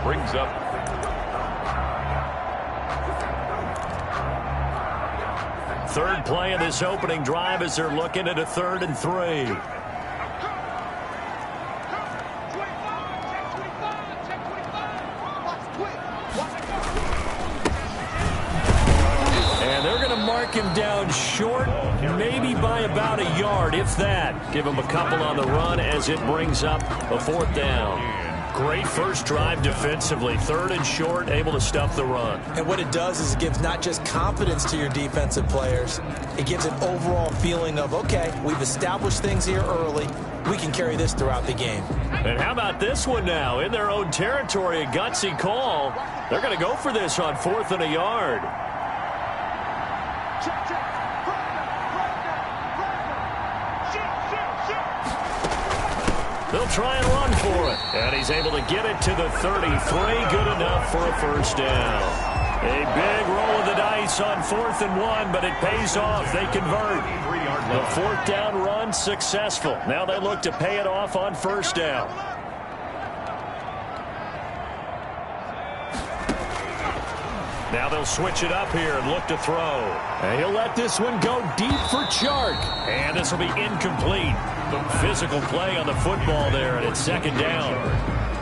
Brings up. Third play of this opening drive as they're looking at a 3rd and 3. And they're going to mark him down short, maybe by about a yard, if that. Give him a couple on the run as it brings up a 4th down. Great first drive defensively. 3rd and short, able to stuff the run. And what it does is it gives not just confidence to your defensive players, it gives an overall feeling of, okay, we've established things here early. We can carry this throughout the game. And how about this one now? In their own territory, a gutsy call. They're going to go for this on 4th and a yard. They'll try and run for it. And he's able to get it to the 33. Good enough for a first down. A big roll of the dice on 4th and 1, but it pays off. They convert. The 4th down run successful. Now they look to pay it off on first down. Now they'll switch it up here and look to throw. And he'll let this one go deep for Chark. And this will be incomplete. Physical play on the football there, and it's 2nd down.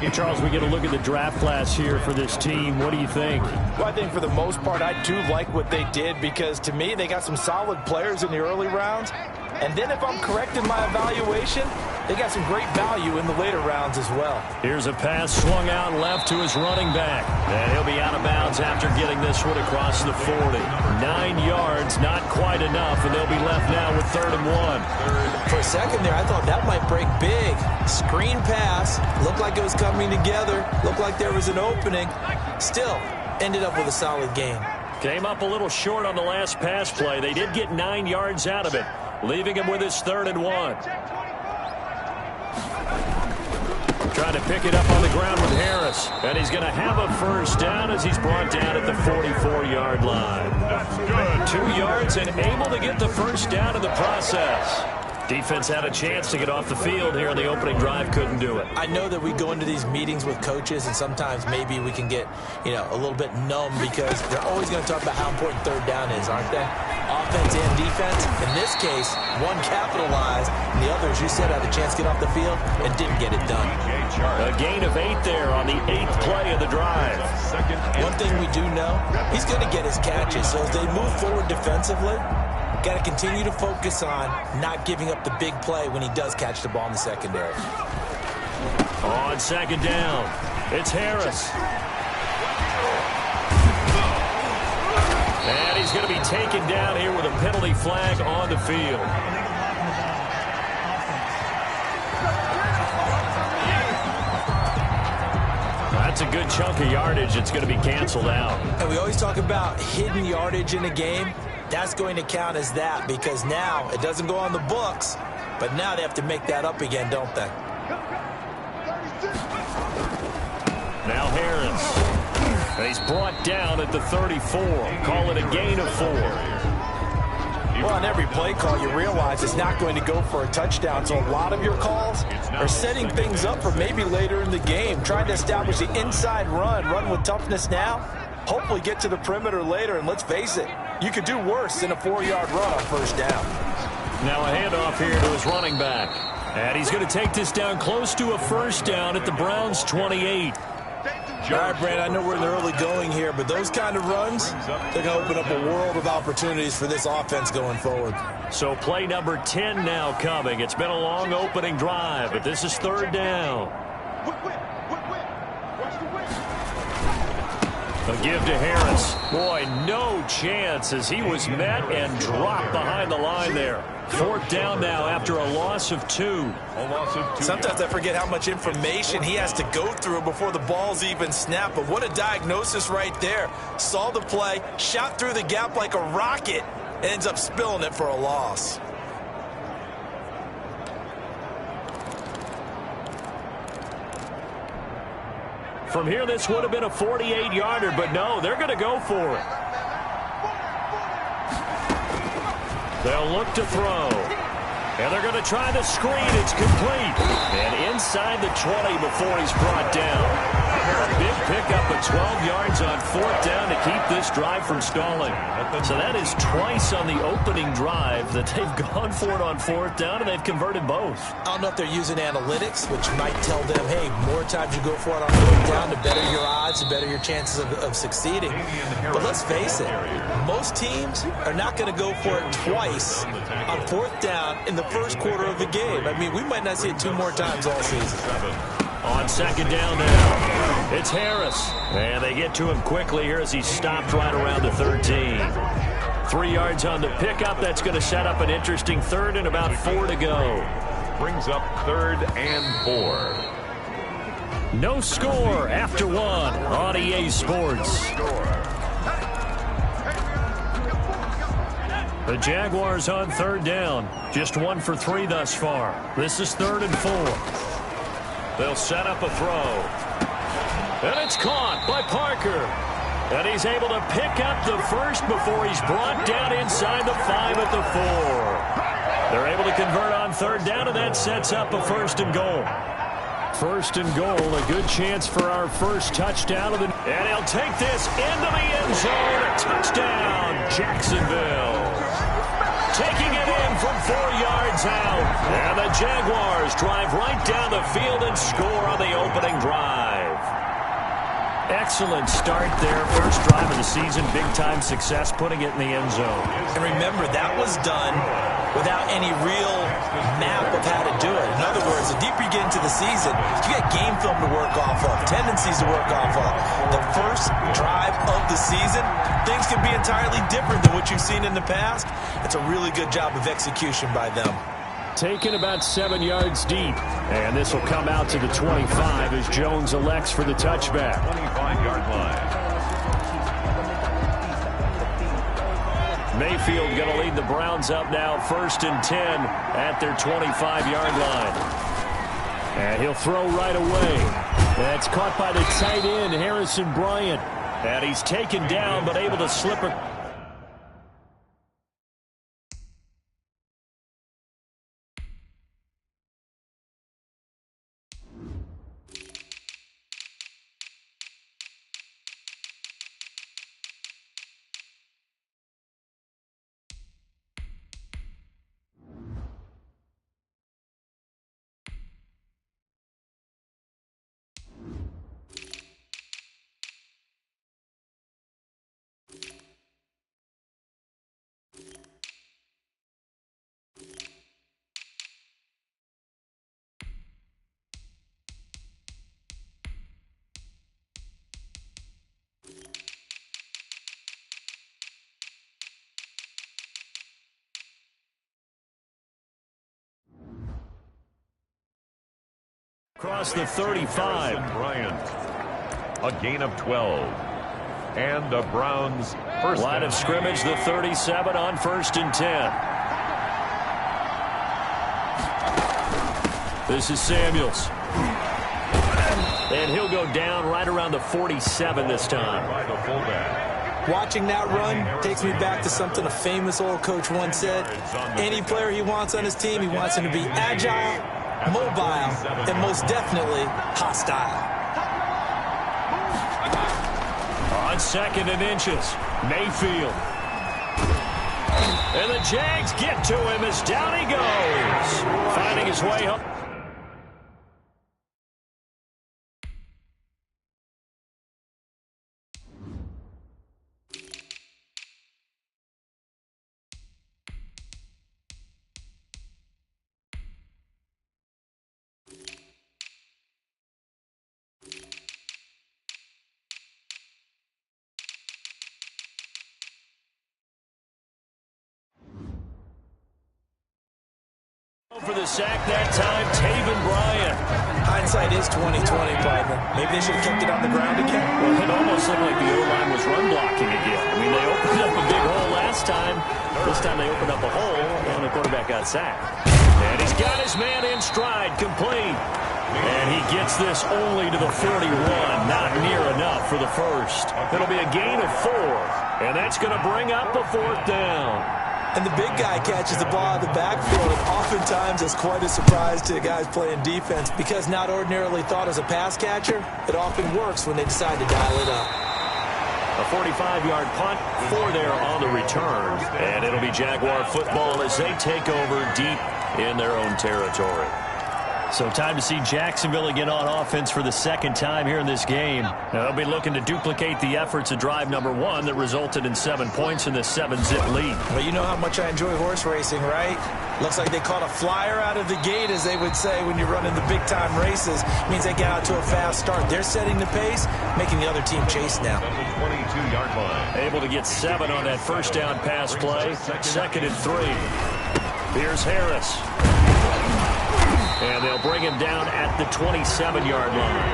Hey, Charles, we get a look at the draft class here for this team. What do you think? Well, I think for the most part, I do like what they did because, to me, they got some solid players in the early rounds. And then if I'm correct in my evaluation, they got some great value in the later rounds as well. Here's a pass swung out left to his running back. And he'll be out of bounds after getting this one across the 40. 9 yards, not quite enough, and they'll be left now with 3rd and 1. For a second there, I thought that might break big. Screen pass. Looked like it was coming together. Looked like there was an opening. Still, ended up with a solid game. Came up a little short on the last pass play. They did get 9 yards out of it, leaving him with his 3rd and 1. Trying to pick it up on the ground with Harris. And he's going to have a first down as he's brought down at the 44-yard line. 2 yards and able to get the first down in the process. Defense had a chance to get off the field here in the opening drive. Couldn't do it. I know that we go into these meetings with coaches, and sometimes maybe we can get, a little bit numb because they're always going to talk about how important 3rd down is, aren't they? Offense and defense. In this case, one capitalized, and the other, as you said, had a chance to get off the field and didn't get it done. A gain of 8 there on the 8th play of the drive. One thing we do know, he's going to get his catches. So as they move forward defensively, got to continue to focus on not giving up the big play when he does catch the ball in the secondary. On 2nd down, it's Harris. And he's going to be taken down here with a penalty flag on the field. That's a good chunk of yardage. It's going to be canceled out. And we always talk about hidden yardage in a game. That's going to count as that because now it doesn't go on the books, but now they have to make that up again, don't they? Now Harris. And he's brought down at the 34. Call it a gain of 4. Well, on every play call, you realize it's not going to go for a touchdown. So a lot of your calls are setting things up for maybe later in the game, trying to establish the inside run with toughness now, hopefully get to the perimeter later. And let's face it, you could do worse than a 4-yard run on first down. Now a handoff here to his running back. And he's going to take this down close to a first down at the Browns' 28. All right, Brand, I know we're in the early going here, but those kind of runs, they're going to open up a world of opportunities for this offense going forward. So play number 10 now coming. It's been a long opening drive, but this is 3rd down. A give to Harris. Boy, no chance as he was met and dropped behind the line there. 4th down now after a loss of 2. Sometimes I forget how much information he has to go through before the ball's even snapped. But what a diagnosis right there. Saw the play, shot through the gap like a rocket, ends up spilling it for a loss. From here, this would have been a 48-yarder, but no, they're going to go for it. They'll look to throw. And they're going to try the screen. It's complete. And inside the 20 before he's brought down. A big yards on fourth down to keep this drive from stalling. So that is twice on the opening drive that they've gone for it on fourth down, and they've converted both. I don't know if they're using analytics, which might tell them, hey, more times you go for it on fourth down, the better your odds, the better your chances of succeeding. But let's face it, most teams are not going to go for it twice on fourth down in the first quarter of the game. I mean, we might not see it 2 more times all season. On second down now, it's Harris. And they get to him quickly here as he's stopped right around the 13. 3 yards on the pickup. That's going to set up an interesting third and about 4 to go. Brings up 3rd and 4. No score after 1 on EA Sports. The Jaguars on 3rd down. Just 1 for 3 thus far. This is 3rd and 4. They'll set up a throw. And it's caught by Parker. And he's able to pick up the first before he's brought down inside the 5 at the 4. They're able to convert on 3rd down, and that sets up a 1st and goal. 1st and goal, a good chance for our first touchdown. And he'll take this into the end zone. A touchdown, Jacksonville. Taking it in from 4 yards out. And the Jaguars drive right down the field and score on the opening drive. Excellent start there. First drive of the season. Big-time success putting it in the end zone. And remember, that was done without any real map of how to do it. In other words, the deeper you get into the season, you got game film to work off of, tendencies to work off of. The first drive of the season, things can be entirely different than what you've seen in the past. It's a really good job of execution by them. Taken about 7 yards deep. And this will come out to the 25 as Jones elects for the touchback. 25-yard line. Mayfield going to lead the Browns up now 1st and 10 at their 25-yard line. And he'll throw right away. That's caught by the tight end, Harrison Bryant. And he's taken down but able to slip it. Across the 35. Bryant. A gain of 12. And the Browns first line of scrimmage, the 37 on 1st and 10. This is Samuels. And he'll go down right around the 47 this time. By the fullback. Watching that run takes me back to something a famous old coach once said. Any player he wants on his team, he wants him to be agile, mobile, and most definitely hostile. On 2nd and inches, Mayfield. And the Jags get to him as down he goes. Finding his way home. For the sack that time, Taven Bryant. Hindsight is 20/20, partner. Maybe they should have kept it on the ground again. Well, it almost looked like the O-line was run blocking again. I mean, they opened up a big hole last time. This time they opened up a hole, and the quarterback got sacked. And he's got his man in stride, complete. And he gets this only to the 41, not near enough for the first. It'll be a gain of 4, and that's going to bring up a 4th down. And the big guy catches the ball out of the backfield, and oftentimes it's quite a surprise to the guys playing defense because not ordinarily thought as a pass catcher, it often works when they decide to dial it up. A 45-yard punt, 4 there on the return. And it'll be Jaguar football as they take over deep in their own territory. So time to see Jacksonville again on offense for the second time here in this game. Now they'll be looking to duplicate the efforts of drive number 1 that resulted in 7 points in the 7-zip lead. Well, you know how much I enjoy horse racing, right? Looks like they caught a flyer out of the gate, as they would say when you're running the big-time races. It means they get out to a fast start. They're setting the pace, making the other team chase now. 22-yard line. Able to get 7 on that first down pass play. 2nd and 3. Here's Harris. And they'll bring him down at the 27-yard line.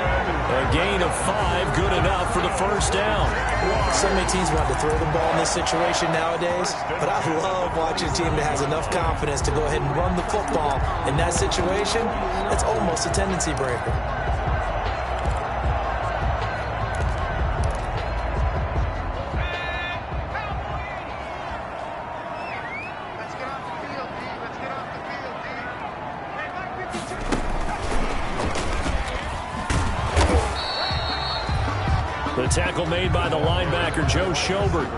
A gain of 5, good enough for the first down. So many teams want to throw the ball in this situation nowadays, but I love watching a team that has enough confidence to go ahead and run the football. In that situation, it's almost a tendency breaker. The tackle made by the linebacker, Joe Schobert.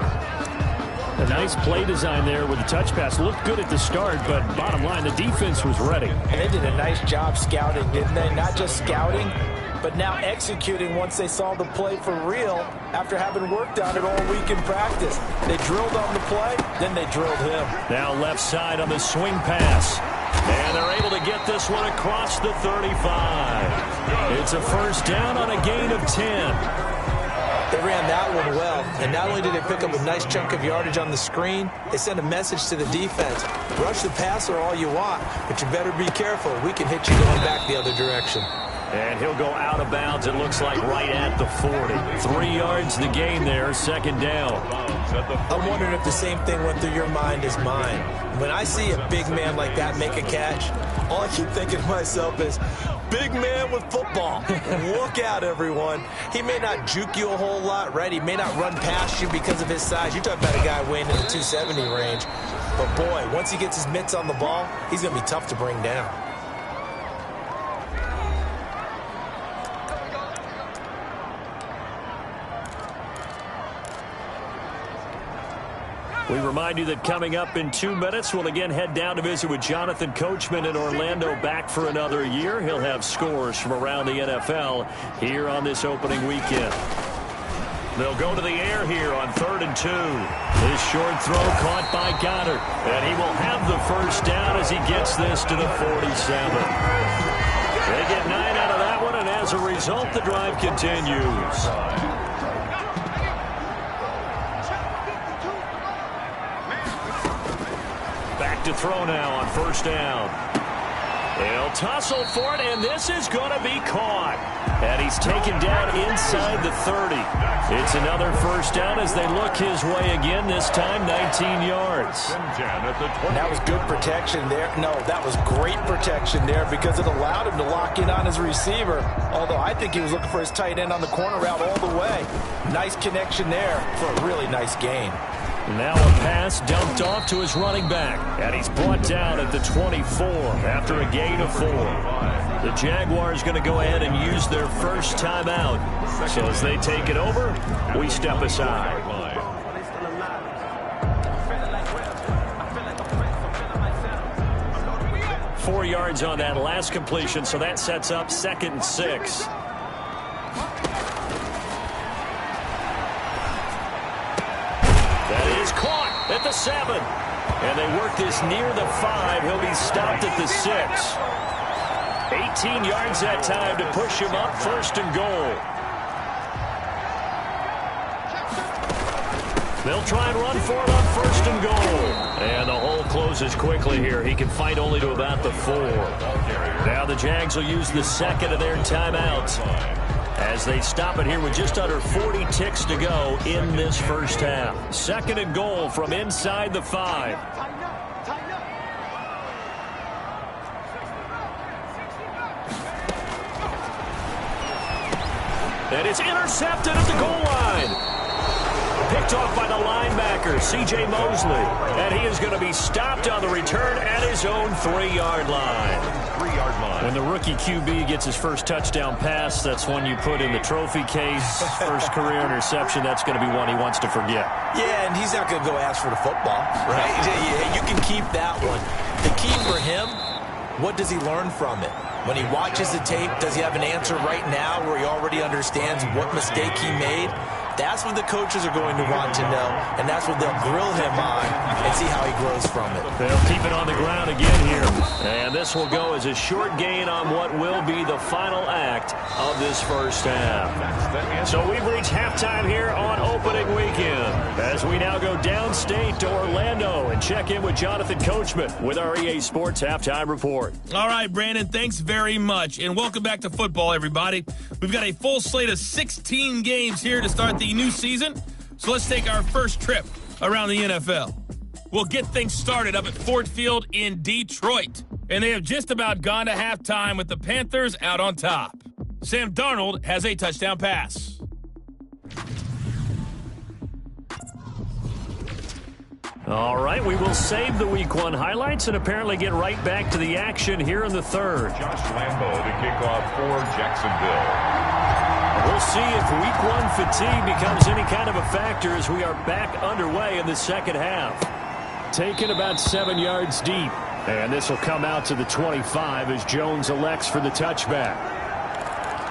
A nice play design there with the touch pass. Looked good at the start, but bottom line, the defense was ready. And they did a nice job scouting, didn't they? Not just scouting, but now executing once they saw the play for real after having worked on it all week in practice. They drilled on the play, then they drilled him. Now left side on the swing pass. And they're able to get this one across the 35. It's a first down on a gain of 10. They ran that one well, and not only did they pick up a nice chunk of yardage on the screen, they sent a message to the defense. Rush the passer all you want, but you better be careful. We can hit you going back the other direction. And he'll go out of bounds, it looks like, right at the 40. 3 yards the gain there, 2nd down. I'm wondering if the same thing went through your mind as mine. When I see a big man like that make a catch, all I keep thinking to myself is, big man with football. Look out, everyone. He may not juke you a whole lot, right? He may not run past you because of his size. You're talking about a guy weighing in the 270 range. But, boy, once he gets his mitts on the ball, he's going to be tough to bring down. We remind you that coming up in 2 minutes, we'll again head down to visit with Jonathan Coachman in Orlando, back for another year. He'll have scores from around the NFL here on this opening weekend. They'll go to the air here on 3rd and 2. His short throw caught by Goddard. And he will have the first down as he gets this to the 47. They get 9 out of that one, and as a result, the drive continues. Back to throw now on first down. They'll tussle for it, and this is going to be caught. And he's taken down inside the 30. It's another first down as they look his way again, this time 19 yards. And that was good protection there. No, that was great protection there because it allowed him to lock in on his receiver. Although I think he was looking for his tight end on the corner route all the way. Nice connection there for a really nice gain. Now a pass dumped off to his running back. And he's brought down at the 24 after a gain of 4. The Jaguars going to go ahead and use their first timeout. So as they take it over, we step aside. 4 yards on that last completion, so that sets up 2nd and 6. That is caught at the 7. And they work this near the 5. He'll be stopped at the 6. 18 yards that time to push him up, 1st and goal. They'll try and run for it on 1st and goal. And the hole closes quickly here. He can fight only to about the 4. Now the Jags will use the 2nd of their timeouts as they stop it here with just under 40 ticks to go in this first half. 2nd and goal from inside the 5. And it's intercepted at the goal line. Picked off by the linebacker, C.J. Mosley. And he is going to be stopped on the return at his own 3-yard line. 3-yard line. When the rookie QB gets his first touchdown pass, that's one you put in the trophy case. First career interception, that's going to be one he wants to forget. Yeah, and he's not going to go ask for the football, right? Yeah, you can keep that one. The key for him, what does he learn from it? When he watches the tape, does he have an answer right now where he already understands what mistake he made? That's what the coaches are going to want to know, and that's what they'll grill him on and see how he grows from it. They'll keep it on the ground again here. And this will go as a short gain on what will be the final act of this first half. So we've reached halftime here on opening weekend as we now go downstate to Orlando and check in with Jonathan Coachman with our EA Sports Halftime Report. All right, Brandon, thanks very much. And welcome back to football, everybody. We've got a full slate of 16 games here to start the new season. So let's take our first trip around the NFL. We'll get things started up at Ford Field in Detroit. And they have just about gone to halftime with the Panthers out on top. Sam Darnold has a touchdown pass. All right, we will save the Week 1 highlights and apparently get right back to the action here in the third. Josh Lambo to kick off for Jacksonville. We'll see if Week 1 fatigue becomes any kind of a factor as we are back underway in the second half. Taken about 7 yards deep. And this will come out to the 25 as Jones elects for the touchback.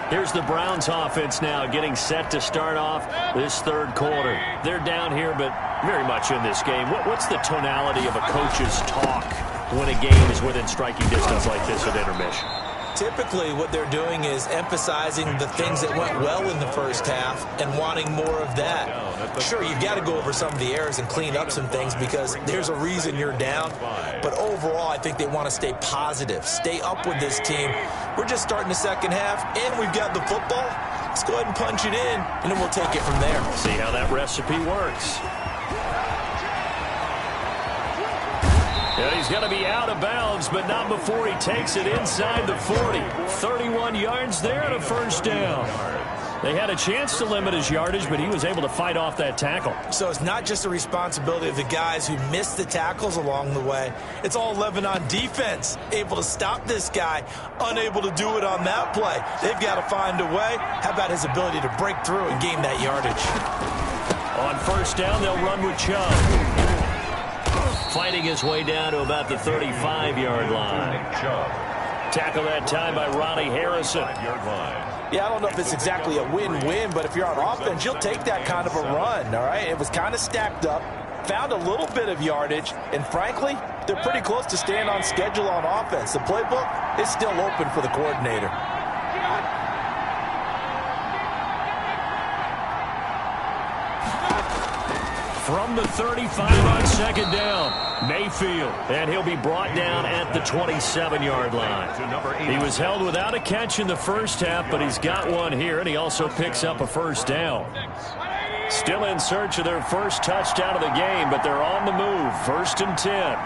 Here's the Browns offense now getting set to start off this third quarter. They're down here, but very much in this game. What's the tonality of a coach's talk when a game is within striking distance like this at intermission? Typically, what they're doing is emphasizing the things that went well in the first half and wanting more of that. Sure, you've got to go over some of the errors and clean up some things because there's a reason you're down. But overall, I think they want to stay positive, stay up with this team. We're just starting the second half, and we've got the football. Let's go ahead and punch it in, and then we'll take it from there. See how that recipe works. And he's going to be out of bounds, but not before he takes it inside the 40. 31 yards there and a first down. They had a chance to limit his yardage, but he was able to fight off that tackle. So it's not just the responsibility of the guys who missed the tackles along the way. It's all 11 on defense, able to stop this guy, unable to do it on that play. They've got to find a way. How about his ability to break through and gain that yardage? On first down, they'll run with Chubb. Fighting his way down to about the 35-yard line. Tackle that time by Ronnie Harrison. Yeah, I don't know if it's exactly a win-win, but if you're on offense, you'll take that kind of a run, all right? It was kind of stacked up, found a little bit of yardage, and frankly, they're pretty close to staying on schedule on offense. The playbook is still open for the coordinator. From the 35 on second down, Mayfield, and he'll be brought down at the 27-yard line. He was held without a catch in the first half, but he's got one here, and he also picks up a first down. Still in search of their first touchdown of the game, but they're on the move. 1st and 10.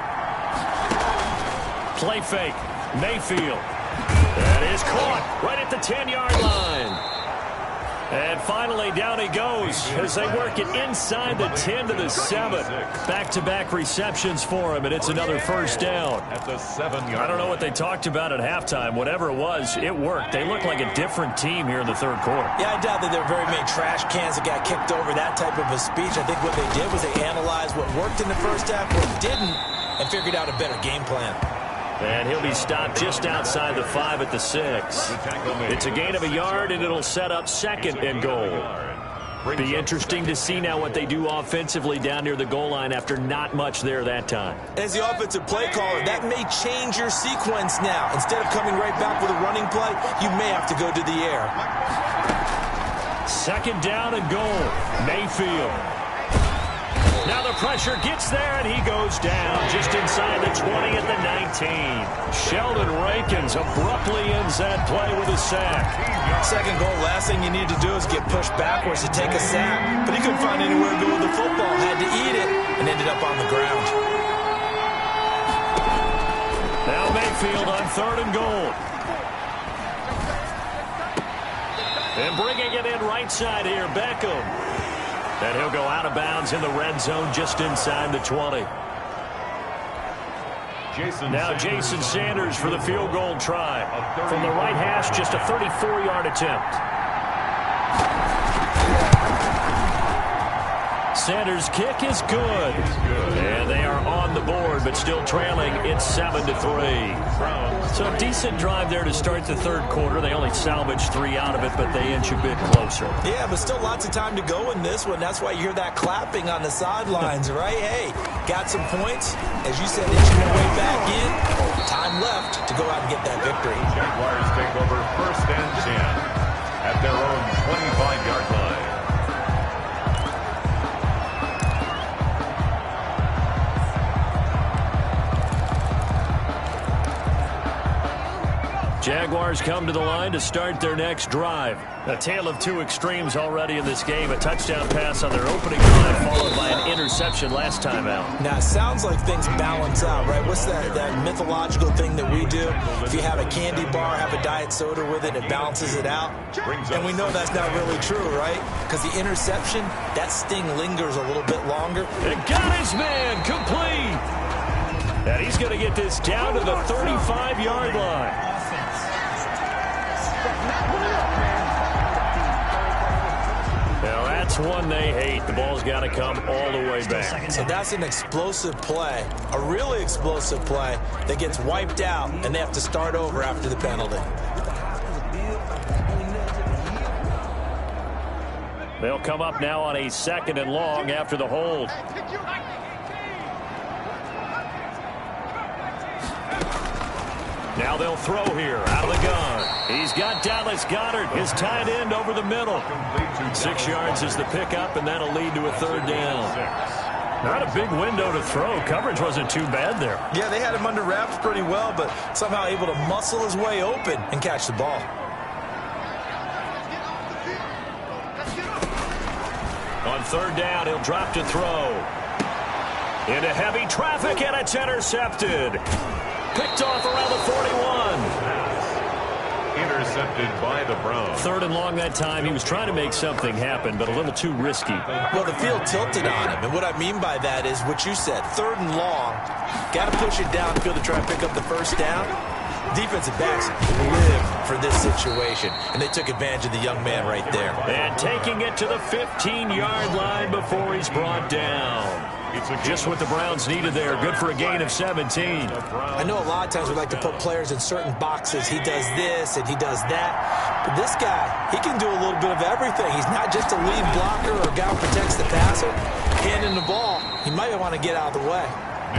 Play fake, Mayfield. That is caught right at the 10-yard line. And finally, down he goes as they work it inside the 10 to the 7. Back-to-back receptions for him, and it's another first down. At the 7-yard I don't know what they talked about at halftime. Whatever it was, it worked. They look like a different team here in the third quarter. Yeah, I doubt that there were very many trash cans that got kicked over, that type of a speech. I think what they did was they analyzed what worked in the first half, what didn't, and figured out a better game plan. And he'll be stopped just outside the 5 at the 6. It's a gain of a yard, and it'll set up 2nd and goal. Be interesting to see now what they do offensively down near the goal line after not much there that time. As the offensive play caller, that may change your sequence now. Instead of coming right back with a running play, you may have to go to the air. 2nd down and goal. Mayfield. Now the pressure gets there, and he goes down just inside the 20 at the 19. Sheldon Rankins abruptly ends that play with a sack. Second goal, last thing you need to do is get pushed backwards to take a sack. But he couldn't find anywhere to go with the football, had to eat it, and ended up on the ground. Now Mayfield on 3rd and goal. And bringing it in right side here, Beckham. And he'll go out of bounds in the red zone just inside the 20. Now Jason Sanders for the field goal try. From the right hash, just a 34-yard attempt. Sanders' kick is good. And they are on the board, but still trailing. It's 7-3. So a decent drive there to start the third quarter. They only salvaged 3 out of it, but they inch a bit closer. Yeah, but still lots of time to go in this one. That's why you hear that clapping on the sidelines, right? Hey, got some points. As you said, inching their way back in. Time left to go out and get that victory. Jaguars take over 1st and 10 at their own 25-yard line. Jaguars come to the line to start their next drive. A tale of two extremes already in this game. A touchdown pass on their opening drive, followed by an interception last time out. Now, it sounds like things balance out, right? What's that mythological thing that we do? If you have a candy bar, have a diet soda with it, it balances it out. And we know that's not really true, right? Because the interception, that sting lingers a little bit longer. And got his man complete. And he's going to get this down to the 35-yard line. Now that's one they hate. The ball's got to come all the way back. So that's an explosive play, a really explosive play that gets wiped out, and they have to start over after the penalty. They'll come up now on a 2nd and long after the hold. Now they'll throw here out of the gun. He's got Dallas Goedert, his tight end, over the middle. 6 yards is the pickup, and that'll lead to a 3rd down. Not a big window to throw. Coverage wasn't too bad there. Yeah, they had him under wraps pretty well, but somehow able to muscle his way open and catch the ball. On 3rd down, he'll drop to throw. Into heavy traffic, and it's intercepted. Picked off around the 41. Intercepted by the Browns. 3rd and long that time. He was trying to make something happen, but a little too risky. Well, the field tilted on him, and what I mean by that is what you said. 3rd and long, got to push it downfield to try and pick up the 1st down. Defensive backs live for this situation, and they took advantage of the young man right there. And taking it to the 15-yard line before he's brought down. Just what the Browns needed there. Good for a gain of 17. I know a lot of times we like to put players in certain boxes. He does this and he does that. But this guy, he can do a little bit of everything. He's not just a lead blocker or a guy who protects the passer. Handing the ball, he might want to get out of the way.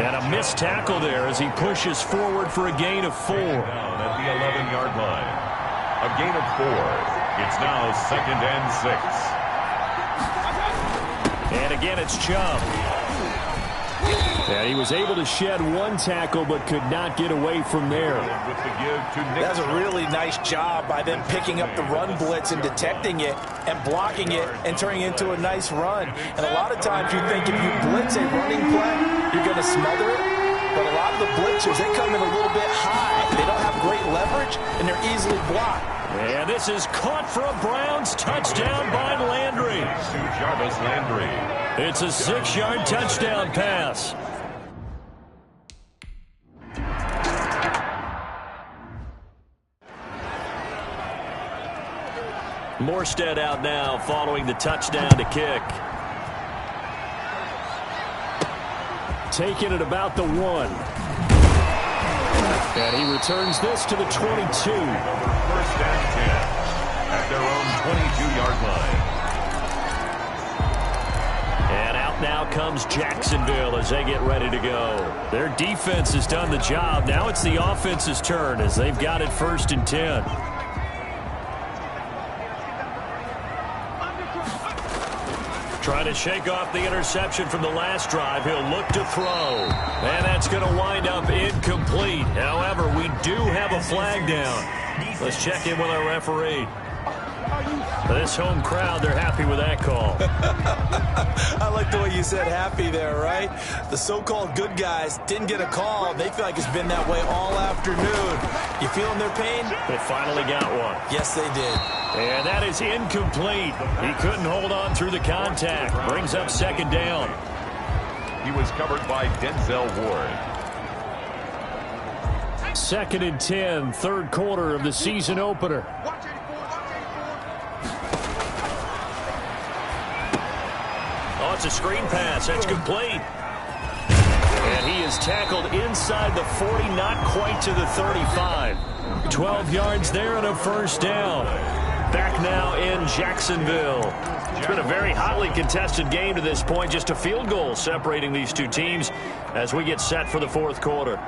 And a missed tackle there as he pushes forward for a gain of 4. Down at the 11-yard line. A gain of 4. It's now 2nd and 6. And again, it's Chubb. And he was able to shed 1 tackle but could not get away from there. That's a really nice job by them picking up the run blitz and detecting it and blocking it and turning it into a nice run. And a lot of times you think if you blitz a running play, you're going to smother it. But a lot of the blitzers, they come in a little bit high. They don't have great leverage, and they're easily blocked. And this is caught for a Browns touchdown by Landry. Jarvis Landry. It's a 6-yard touchdown pass. Morstead out now following the touchdown to kick. Taking it about the 1. And he returns this to the 22. 1st and 10 at their own 22-yard line. And out now comes Jacksonville as they get ready to go. Their defense has done the job. Now it's the offense's turn as they've got it 1st and 10. Trying to shake off the interception from the last drive. He'll look to throw. And that's going to wind up incomplete. However, we do have a flag down. Let's check in with our referee. This home crowd, they're happy with that call. I like the way you said happy there, right? The so-called good guys didn't get a call. They feel like it's been that way all afternoon. You feeling their pain? They finally got one. Yes, they did. And that is incomplete. He couldn't hold on through the contact. Brings up 2nd down. He was covered by Denzel Ward. 2nd and 10, third quarter of the season opener. Oh, it's a screen pass. That's complete. And he is tackled inside the 40, not quite to the 35. 12 yards there and a first down. Back now in Jacksonville. It's been a very hotly contested game to this point. Just a field goal separating these two teams as we get set for the fourth quarter.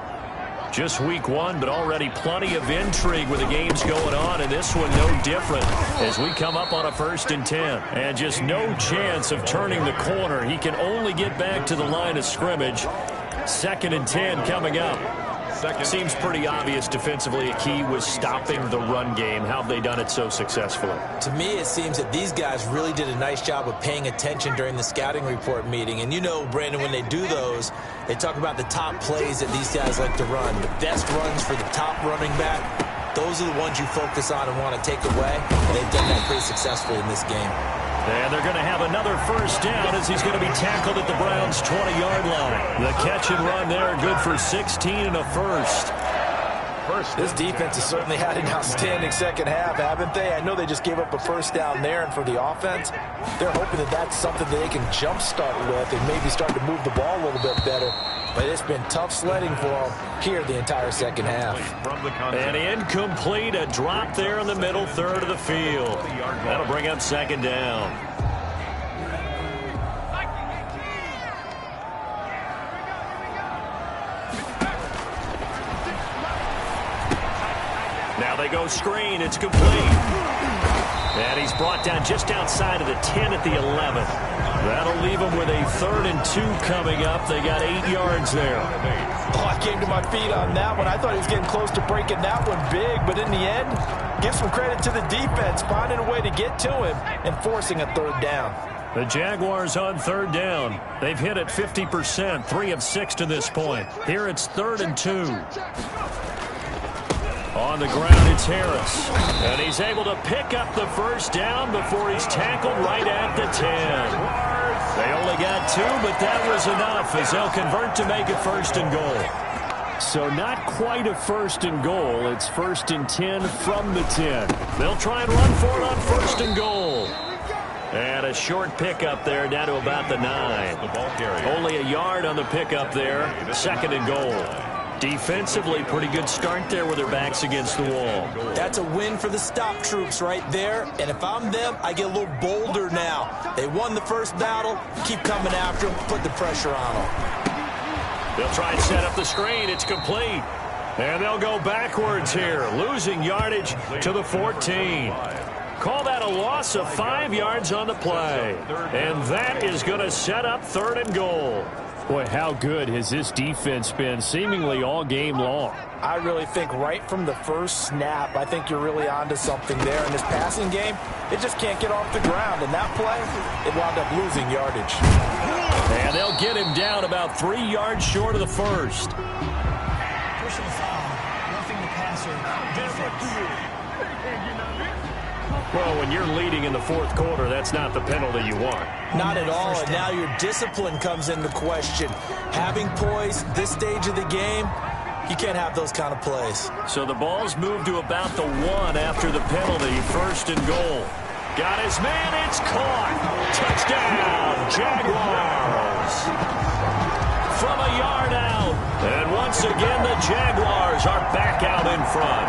Just week one, but already plenty of intrigue with the games going on, and this one no different as we come up on a 1st and 10. And just no chance of turning the corner. He can only get back to the line of scrimmage. 2nd and 10 coming up. Seems pretty obvious defensively. A key was stopping the run game. How have they done it so successfully? To me, it seems that these guys really did a nice job of paying attention during the scouting report meeting. And you know, Brandon, when they do those, they talk about the top plays that these guys like to run. The best runs for the top running back, those are the ones you focus on and want to take away. And they've done that pretty successfully in this game. And they're going to have another first down as he's going to be tackled at the Browns' 20-yard line. The catch and run there, good for 16 and a first. This defense has certainly had an outstanding second half, haven't they? I know they just gave up a first down there, and for the offense, they're hoping that that's something that they can jumpstart with and maybe start to move the ball a little bit better. But it's been tough sledding for them here the entire second half. And incomplete, a drop there in the middle third of the field. That'll bring up 2nd down. Now they go screen. It's complete. And he's brought down just outside of the 10 at the 11. That'll leave him with a 3rd and 2 coming up. They got 8 yards there. Oh, I came to my feet on that one. I thought he was getting close to breaking that one big, but in the end, give some credit to the defense, finding a way to get to him and forcing a 3rd down. The Jaguars on 3rd down. They've hit it 50%, 3 of 6 to this point. Here it's 3rd and 2. On the ground, it's Harris. And he's able to pick up the first down before he's tackled right at the 10. They only got 2, but that was enough as they'll convert to make it 1st and goal. So not quite a 1st and goal. It's 1st and 10 from the 10. They'll try and run for it on 1st and goal. And a short pickup there down to about the 9. Only a yard on the pickup there. 2nd and goal. Defensively, pretty good start there with their backs against the wall. That's a win for the stop troops right there. And if I'm them, I get a little bolder now. They won the first battle. Keep coming after them. Put the pressure on them. They'll try and set up the screen. It's complete. And they'll go backwards here, losing yardage to the 14. Call that a loss of 5 yards on the play. And that is going to set up 3rd and goal. Boy, how good has this defense been seemingly all game long? I really think right from the first snap, I think you're really onto something there. In this passing game, it just can't get off the ground. And that play, it wound up losing yardage. And they'll get him down about 3 yards short of the first. Personal foul, roughing the passer, defense. Well, when you're leading in the fourth quarter, that's not the penalty you want. Not at all, and now your discipline comes into question. Having poise this stage of the game, you can't have those kind of plays. So the ball's moved to about the 1 after the penalty, 1st and goal. Got his man, it's caught. Touchdown, Jaguars. From a yard out. And once again, the Jaguars are back out in front.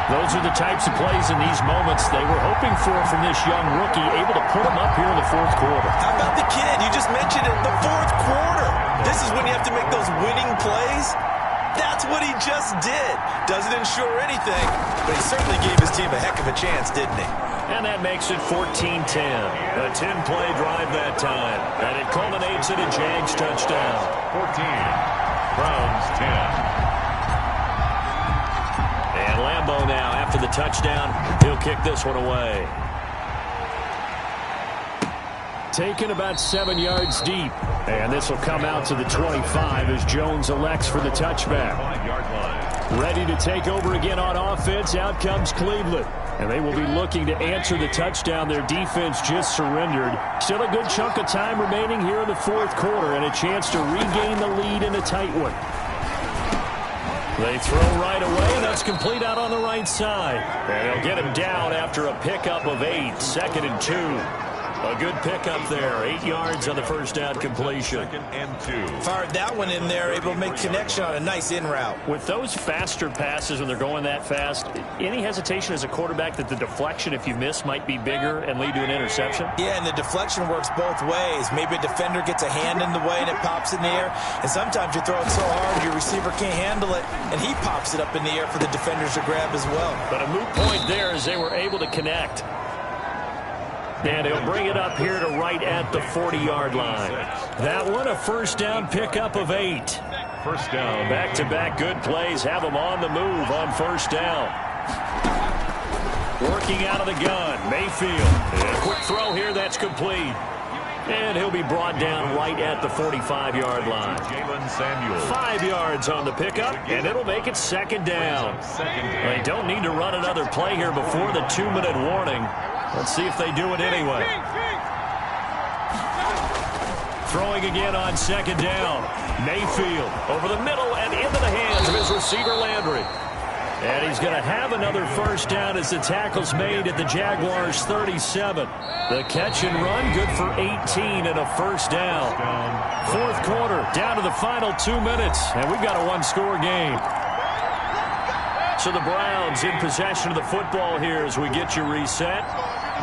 Those are the types of plays in these moments they were hoping for from this young rookie, able to put them up here in the fourth quarter. How about the kid? You just mentioned it, the fourth quarter. This is when you have to make those winning plays. That's what he just did. Doesn't ensure anything, but he certainly gave his team a heck of a chance, didn't he? And that makes it 14-10. A 10-play drive that time. And it culminates in a Jags touchdown. 14. Browns 10. And Lambeau now, after the touchdown, he'll kick this one away. Taken about 7 yards deep. And this will come out to the 25 as Jones elects for the touchback. Ready to take over again on offense. Out comes Cleveland. And they will be looking to answer the touchdown their defense just surrendered. Still a good chunk of time remaining here in the fourth quarter and a chance to regain the lead in a tight one. They throw right away, and that's complete out on the right side. And they'll get him down after a pickup of 8, 2nd and 2. A good pickup there, 8 yards on the first down completion. 2nd and 2. Fired that one in there, able to make connection on a nice in route. With those faster passes when they're going that fast, any hesitation as a quarterback that the deflection, if you miss, might be bigger and lead to an interception? Yeah, and the deflection works both ways. Maybe a defender gets a hand in the way and it pops in the air. And sometimes you throw it so hard your receiver can't handle it, and he pops it up in the air for the defenders to grab as well. But a moot point there as they were able to connect. And he'll bring it up here to right at the 40-yard line. That one, a first down pickup of 8. First down. Back-to-back good plays have him on the move on first down. Working out of the gun, Mayfield. And a quick throw here, that's complete. And he'll be brought down right at the 45-yard line. Jalen Samuels. 5 yards on the pickup, and it'll make it second down. They don't need to run another play here before the 2-minute warning. Let's see if they do it anyway. Throwing again on second down. Mayfield over the middle and into the hands of his receiver Landry. And he's going to have another first down as the tackle's made at the Jaguars' 37. The catch and run good for 18 and a first down. Fourth quarter, down to the final 2 minutes, and we've got a one-score game. So the Browns in possession of the football here as we get you reset.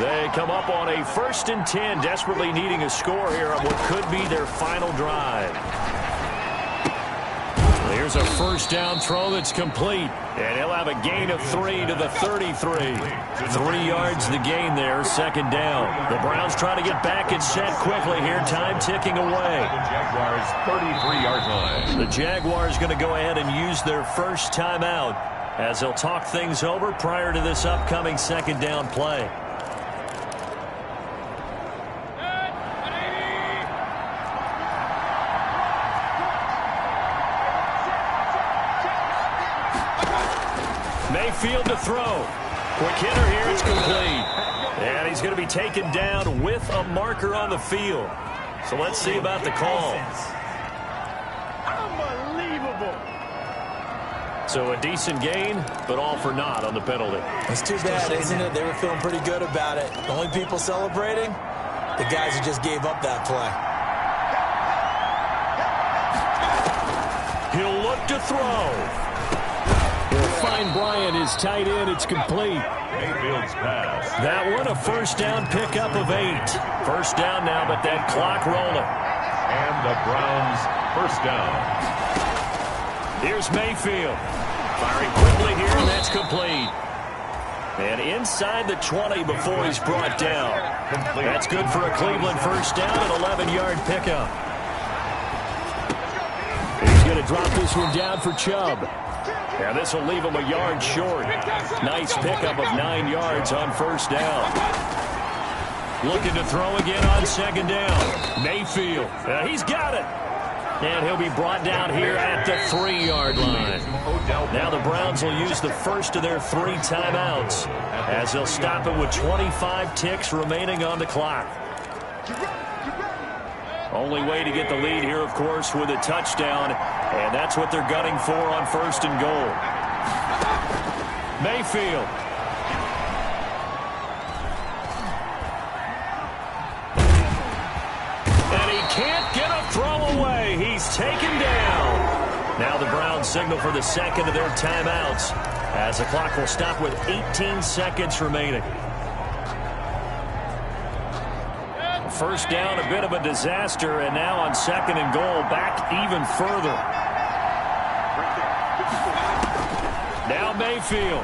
They come up on a 1st and 10, desperately needing a score here on what could be their final drive. Here's a first down throw that's complete, and he'll have a gain of 3 to the 33. 3 yards the gain there, second down. The Browns trying to get back and set quickly here, time ticking away. The Jaguars' 33-yard line. The Jaguars going to go ahead and use their first timeout as they'll talk things over prior to this upcoming second down play. Mayfield to throw. Quick hitter here, it's complete. And he's going to be taken down with a marker on the field. So let's see about the call. Unbelievable. So a decent gain, but all for naught on the penalty. It's too bad, isn't it? They were feeling pretty good about it. The only people celebrating, the guys who just gave up that play. He'll look to throw. He'll find Bryant, his tight end. It's complete. Mayfield's pass. That one, a first down pickup of 8. First down now, but that clock rolling. And the Browns' first down. Here's Mayfield. Firing quickly here, and that's complete. And inside the 20 before he's brought down. That's good for a Cleveland first down, an 11-yard pickup. He's going to drop this one down for Chubb. And this will leave him a yard short. Nice pickup of 9 yards on first down. Looking to throw again on second down. Mayfield. He's got it. And he'll be brought down here at the 3-yard line. Now the Browns will use the first of their 3 timeouts as they'll stop it with 25 ticks remaining on the clock. Only way to get the lead here, of course, with a touchdown, and that's what they're gunning for on first and goal. Mayfield. And he can't get a throw away. He's taken down. Now the Browns signal for the second of their timeouts as the clock will stop with 18 seconds remaining. First down, a bit of a disaster, and now on second and goal, back even further. Now Mayfield.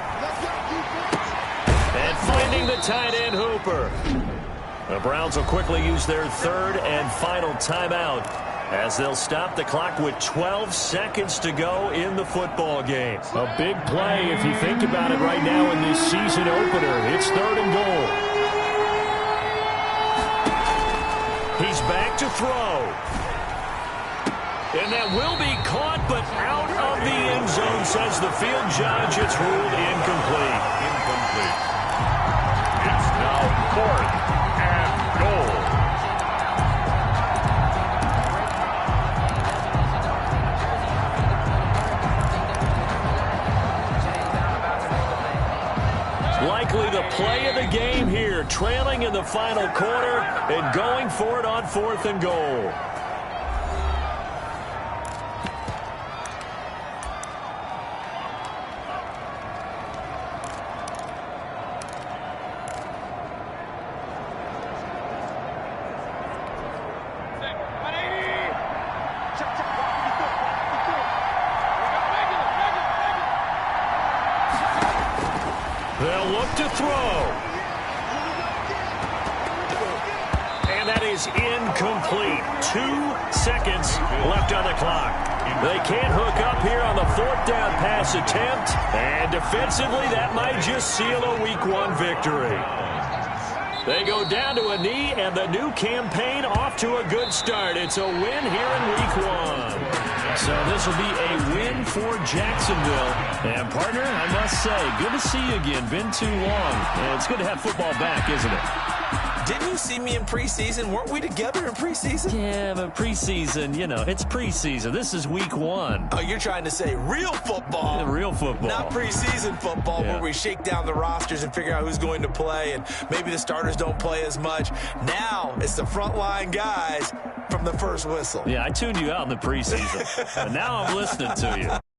And finding the tight end Hooper. The Browns will quickly use their third and final timeout as they'll stop the clock with 12 seconds to go in the football game. A big play if you think about it right now in this season opener. It's third and goal. He's back to throw. And that will be caught, but out of the end zone, says the field judge. It's ruled incomplete. Incomplete. It's now 4th and goal. trailing in the final quarter and going for it on 4th and goal. They'll look to throw. And that is incomplete. 2 seconds left on the clock. They can't hook up here on the 4th down pass attempt. And defensively, that might just seal a Week 1 victory. They go down to a knee, and the new campaign off to a good start. It's a win here in Week 1. So this will be a win for Jacksonville. And, partner, I must say, good to see you again. Been too long. And it's good to have football back, isn't it? Didn't you see me in preseason? Weren't we together in preseason? Yeah, but preseason, you know, it's preseason. This is Week 1. Oh, you're trying to say real football. Yeah, real football. Not preseason football, Yeah. where we shake down the rosters and figure out who's going to play, and maybe the starters don't play as much. Now it's the frontline guys from the first whistle. Yeah, I tuned you out in the preseason. But now I'm listening to you.